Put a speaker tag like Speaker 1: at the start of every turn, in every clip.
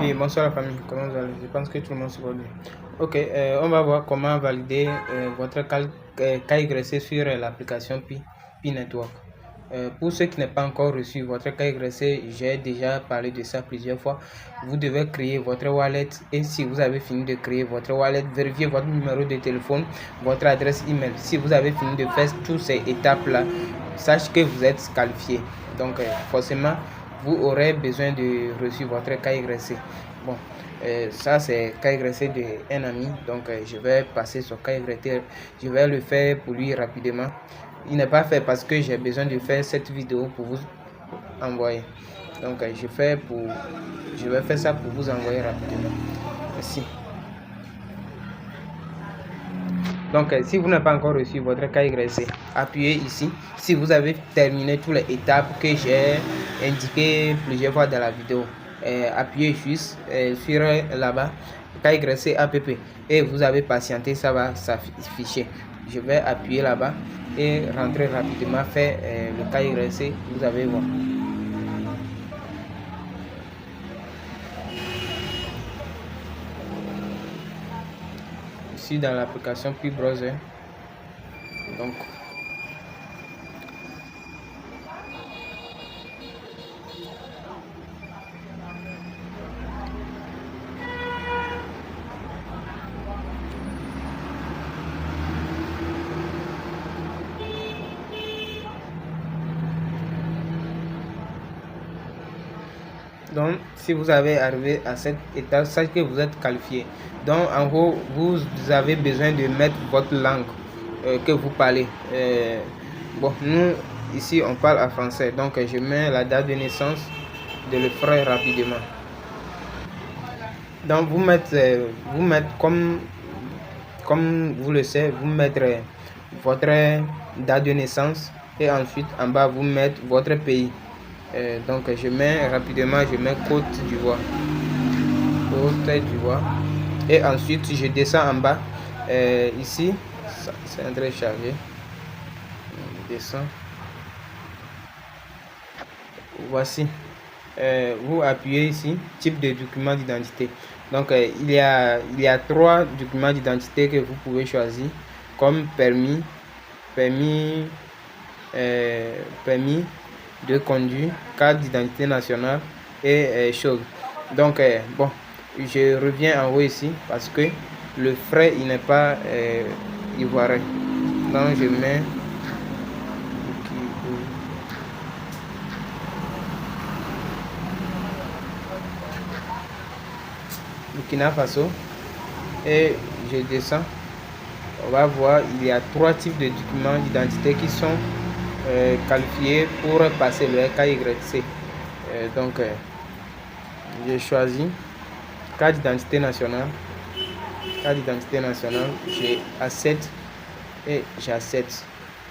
Speaker 1: Oui, bonsoir la famille, comment vous allez? Je pense que tout le monde se va bien. Ok, on va voir comment valider votre KYC sur l'application Pi Network. Pour ceux qui n'ont pas encore reçu votre KYC, j'ai déjà parlé de ça plusieurs fois. Vous devez créer votre wallet et si vous avez fini de créer votre wallet, vérifiez votre numéro de téléphone, votre adresse email. Si vous avez fini de faire toutes ces étapes-là, sachez que vous êtes qualifié. Donc, forcément, vous aurez besoin de reçu votre KYC. Bon, ça c'est KYC d'un ami, donc je vais passer sur KYC, je vais le faire pour lui rapidement. Il n'est pas fait parce que j'ai besoin de faire cette vidéo pour vous envoyer. Donc je vais faire ça pour vous envoyer rapidement. Merci. Donc si vous n'avez pas encore reçu votre KYC, appuyez ici. Si vous avez terminé toutes les étapes que j'ai indiquées plusieurs fois dans la vidéo, appuyez juste sur là-bas KYC app et vous avez patienté, ça va s'afficher. Je vais appuyer là-bas et rentrer rapidement, faire le KYC, vous allez voir. Ici dans l'application Pi Browser, donc Donc, si vous avez arrivé à cette étape, sachez que vous êtes qualifié. Donc, en gros, vous avez besoin de mettre votre langue que vous parlez. Bon, nous, ici, on parle en français. Donc, je mets la date de naissance de le faire rapidement. Donc, vous mettez comme vous le savez, vous mettrez votre date de naissance et ensuite, en bas, vous mettez votre pays. Donc je mets rapidement, je mets Côte d'Ivoire, et ensuite je descends en bas. Ici c'est en train de charger, je descends, voici. Vous appuyez ici type de document d'identité. Donc il y a 3 documents d'identité que vous pouvez choisir comme permis de conduire, carte d'identité nationale et choses. Donc bon, je reviens en haut ici parce que le frais il n'est pas ivoirien. Donc je mets Burkina Faso et je descends. On va voir, il y a 3 types de documents d'identité qui sont qualifiés pour passer le KYC. Donc j'ai choisi carte d'identité nationale. J'ai accepte et j'accepte.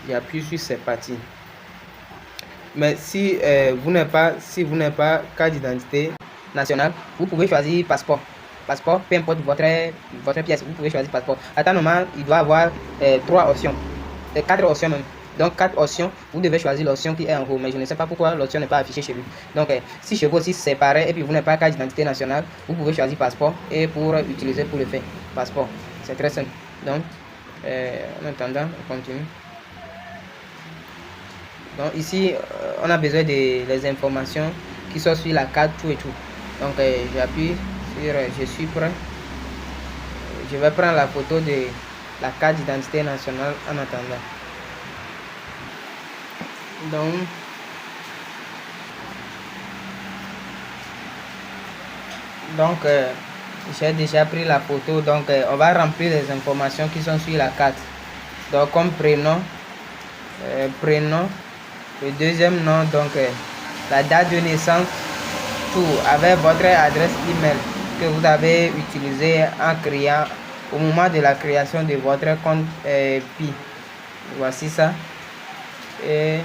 Speaker 1: J'appuie sur c'est parti. Mais si vous n'avez pas carte d'identité nationale, vous pouvez choisir passeport, peu importe votre pièce, vous pouvez choisir passeport. À tout moment, il doit avoir 3 options, 4 options même. Donc 4 options, vous devez choisir l'option qui est en haut, mais je ne sais pas pourquoi l'option n'est pas affichée chez lui. Donc si chez vous aussi c'est pareil et puis vous n'avez pas carte d'identité nationale, vous pouvez choisir passeport et pour utiliser pour le faire passeport. C'est très simple. Donc en attendant, on continue. Donc ici on a besoin des informations qui sont sur la carte, tout et tout. Donc j'appuie sur je suis prêt. Je vais prendre la photo de la carte d'identité nationale en attendant. Donc j'ai déjà pris la photo. Donc on va remplir les informations qui sont sur la carte. Donc comme prénom, le deuxième nom, donc la date de naissance, tout avec votre adresse email que vous avez utilisé en créant au moment de la création de votre compte Pi. Voici ça. Et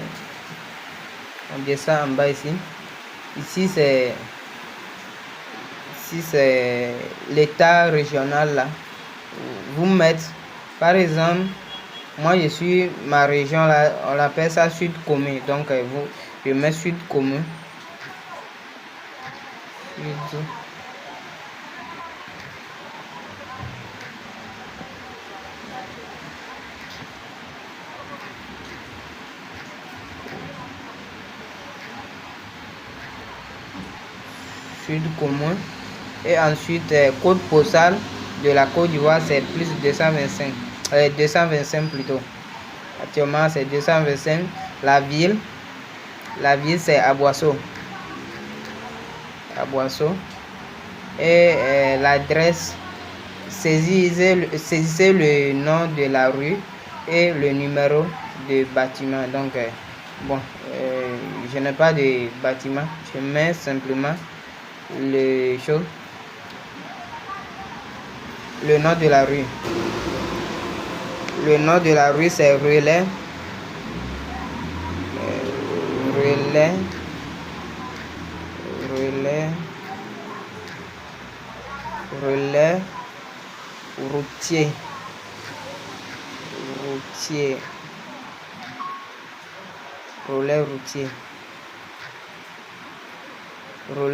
Speaker 1: on descend en bas ici. Ici c'est l'état régional là. Vous mettez par exemple, moi je suis ma région là, on l'appelle ça Sud Commun. Donc je mets Sud Commun. Sud commun. Et ensuite, code postal de la Côte d'Ivoire, c'est plus 225. 225 plutôt. Actuellement, c'est 225. La ville c'est Aboisseau. Et l'adresse, saisissez le nom de la rue et le numéro de bâtiment. Donc, bon, je n'ai pas de bâtiment. Je mets simplement le nom de la rue. Le nom de la rue, c'est Relais. Relais routier. Relais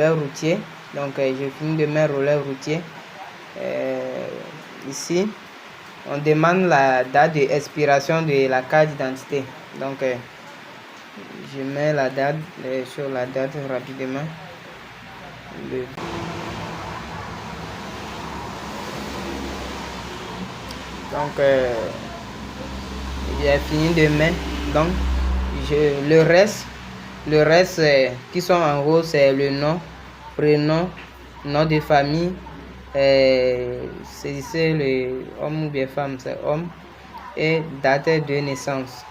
Speaker 1: routier. Donc, je finis de mettre relais routier. Ici, on demande la date d'expiration de la carte d'identité. Donc, je mets la date sur la date rapidement. Donc, j'ai fini de mettre. Donc, le reste qui sont en haut, c'est le nom, prénom, nom de famille. C'est le homme ou bien femme, c'est homme. Et date de naissance.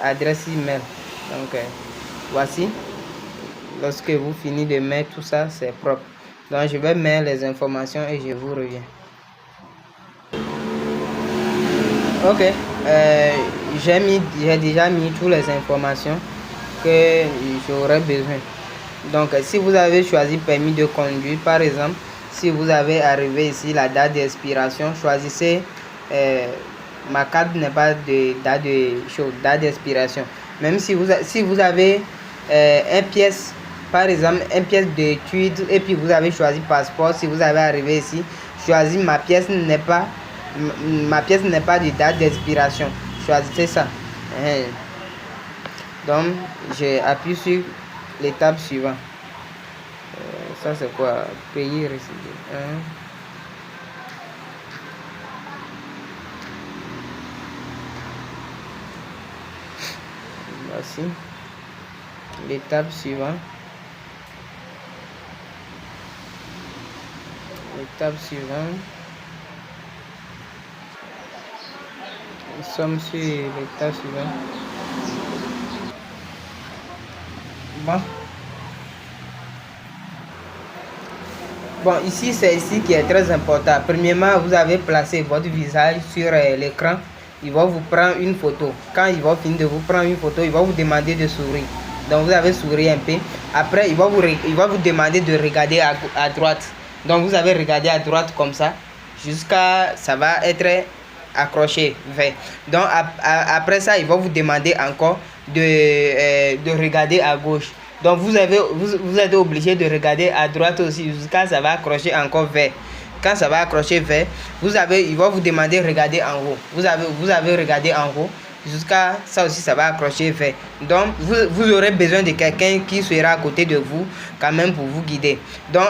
Speaker 1: Adresse email. Donc, voici. Lorsque vous finissez de mettre tout ça, c'est propre. Donc, je vais mettre les informations et je vous reviens. Ok, j'ai déjà mis toutes les informations que j'aurais besoin. Donc, si vous avez choisi permis de conduire, par exemple, si vous avez arrivé ici la date d'expiration, choisissez. Ma carte n'est pas de date d'expiration. Même si vous avez une pièce, par exemple, une pièce d'étude, et puis vous avez choisi passeport, si vous avez arrivé ici, choisissez ma pièce n'est pas de date d'expiration. Choisissez ça. Donc, j'appuie sur l'étape suivante. Ça, c'est quoi? Pays résident. Voici. L'étape suivante. Nous sommes sur l'étape suivante. Bon, ici, c'est ici qui est très important. Premièrement, vous avez placé votre visage sur l'écran. Il va vous prendre une photo. Quand il va finir de vous prendre une photo, il va vous demander de sourire. Donc, vous avez souri un peu. Après, il va vous demander de regarder à droite. Donc, vous avez regardé à droite comme ça. Jusqu'à ça va être accroché vert. Donc, après ça, il va vous demander encore de regarder à gauche. Donc, vous êtes obligé de regarder à droite aussi jusqu'à ça va accrocher encore vert. Quand ça va accrocher vert, il va vous demander de regarder en haut. Vous avez regardé en haut jusqu'à ça aussi ça va accrocher vert. Donc, vous aurez besoin de quelqu'un qui sera à côté de vous quand même pour vous guider. Donc,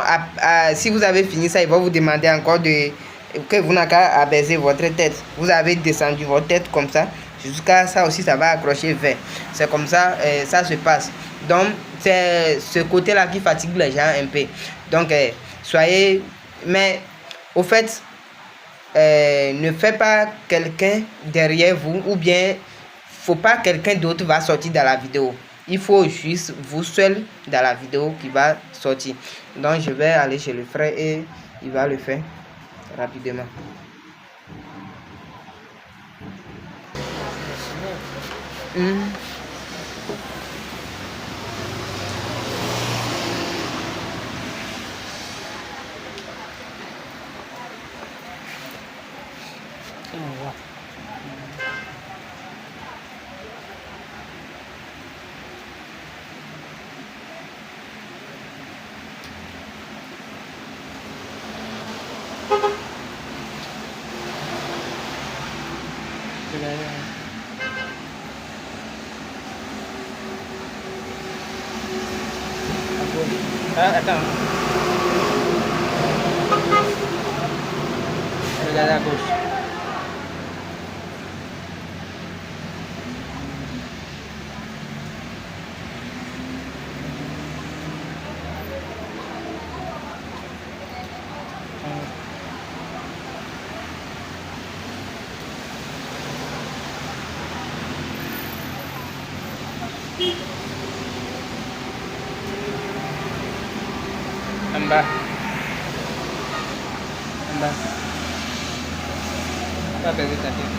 Speaker 1: si vous avez fini ça, il va vous demander encore que vous n'avez qu'à abaisser votre tête. Vous avez descendu votre tête comme ça jusqu'à ça aussi ça va accrocher vert. C'est comme ça ça se passe. Donc, c'est ce côté là qui fatigue les gens un peu. Donc, mais au fait, ne faites pas quelqu'un derrière vous, ou bien faut pas quelqu'un d'autre va sortir dans la vidéo. Il faut juste vous seul dans la vidéo qui va sortir. Donc, je vais aller chez le frère et il va le faire rapidement. Attends. Regarde à gauche. En bas. En bas. Pas perdu ta tête.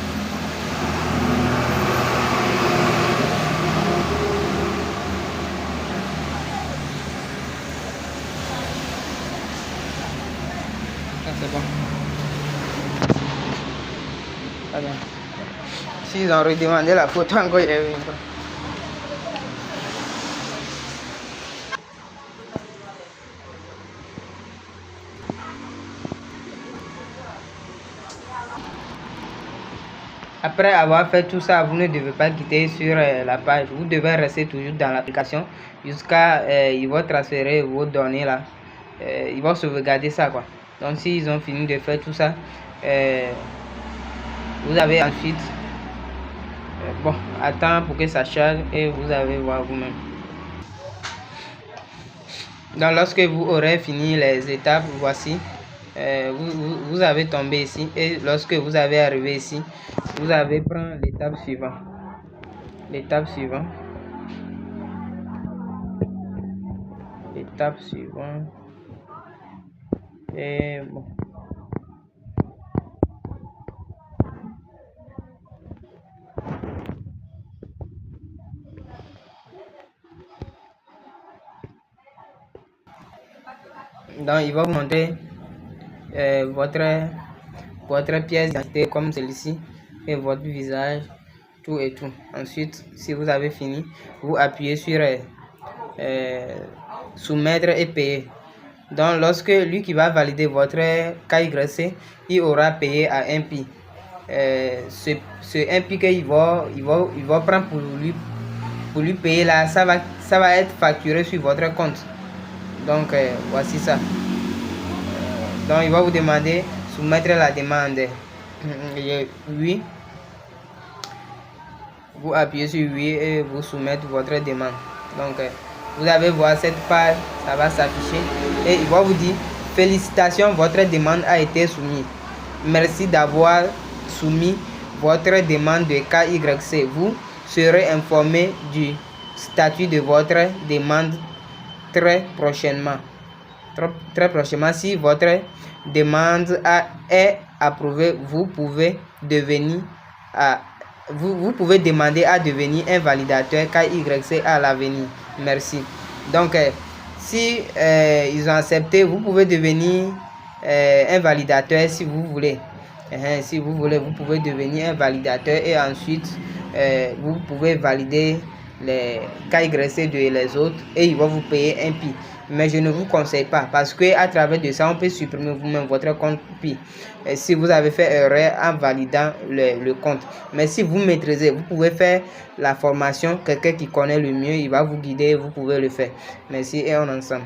Speaker 1: Ah, c'est bon. Pas bien. S'ils ont redemandé la photo encore, il y avait pas. Après avoir fait tout ça, vous ne devez pas quitter sur la page. Vous devez rester toujours dans l'application jusqu'à ils vont transférer vos données là. Ils vont sauvegarder ça quoi. Donc s'ils ont fini de faire tout ça, vous avez ensuite bon attendre pour que ça charge et vous allez voir vous-même. Donc lorsque vous aurez fini les étapes, voici. Vous avez tombé ici et lorsque vous avez arrivé ici, vous avez prendre l'étape suivante. L'étape suivante. L'étape suivante. Et bon. Donc il va vous montrer votre pièce d'identité comme celle-ci et votre visage, tout et tout. Ensuite, si vous avez fini, vous appuyez sur soumettre et payer. Donc lorsque lui qui va valider votre KYC, il aura payé à 1 pi. Ce 1 pi qu'il va prendre pour lui payer là, ça va être facturé sur votre compte. Donc voici ça. Donc il va vous demander soumettre la demande. Oui. Vous appuyez sur oui et vous soumettez votre demande. Donc vous allez voir cette page, ça va s'afficher et il va vous dire félicitations, votre demande a été soumise. Merci d'avoir soumis votre demande de KYC. Vous serez informé du statut de votre demande très prochainement. Si votre demande est approuvée, vous pouvez demander à devenir un validateur KYC à l'avenir. Merci. Donc, si ils ont accepté, vous pouvez devenir un validateur si vous voulez. Si vous voulez, vous pouvez devenir un validateur et ensuite, vous pouvez valider les KYC de les autres et ils vont vous payer un pi. Mais je ne vous conseille pas parce que à travers de ça, on peut supprimer vous-même votre compte pi. Si vous avez fait erreur en validant le compte. Mais si vous maîtrisez, vous pouvez faire la formation. Quelqu'un qui connaît le mieux, il va vous guider, vous pouvez le faire. Merci et on est ensemble.